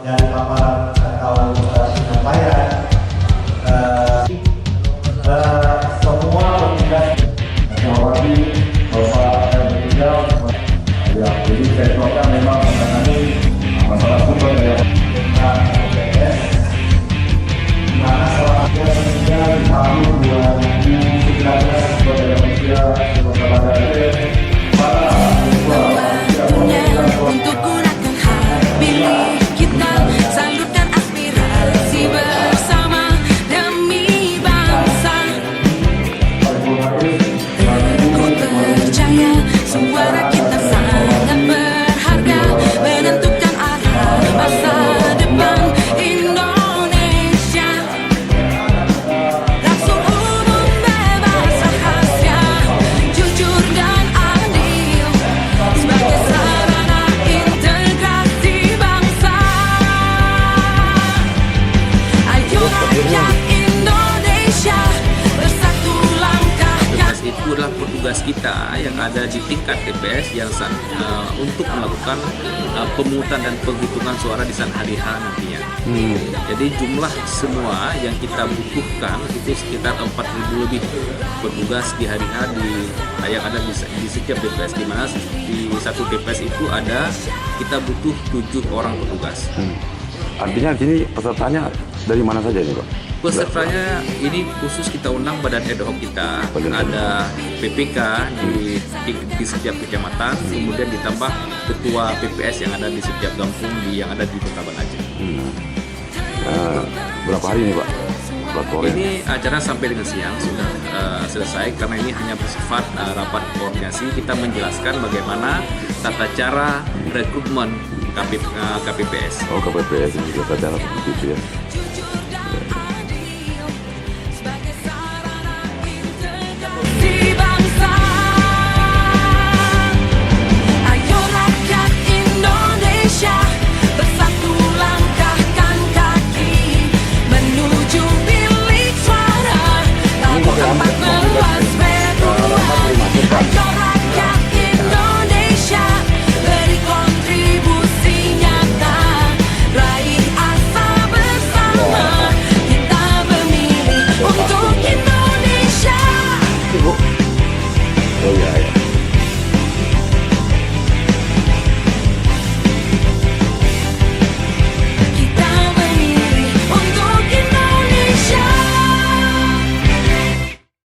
dari paparan atau penyampaian semua petugas menjawab bahwa bertinggal ya, jadi sektornya memang menangani masalah sumber daya OPS di mana salah satunya meninggal di tahun 2019 sumber daya manusia sumber daya para untuk gunakan hak pilih kita, salurkan aspirasi bersama demi bangsa. Ku percaya suara kita sangat berharga, menentukan arah masa depan Indonesia. Langsung umum bebas rahasia, jujur dan adil sebagai sarana integrasi bangsa. Ayo rakyat Indonesia bersatu langkahkan. TPS itu adalah petugas kita yang ada di tingkat TPS yang untuk melakukan pemungutan dan penghitungan suara di saat hari H nantinya. Jadi jumlah semua yang kita butuhkan itu sekitar 4.000 lebih petugas di hari H yang ada di setiap TPS, di mana di satu TPS itu ada kita butuh 7 orang petugas. Artinya di sini pesertanya dari mana saja ini, Pak? Pesertanya ini khusus kita undang badan ad hoc kita, ada PPK di setiap kecamatan, kemudian ditambah ketua PPS yang ada di setiap kampung yang ada di Kota Banda Aceh. Berapa hari ini, Pak? Ini acara sampai dengan siang sudah selesai karena ini hanya bersifat rapat koordinasi. Kita menjelaskan bagaimana tata cara rekrutmen KPPS. Oh, KPPS ini tata cara seperti itu ya.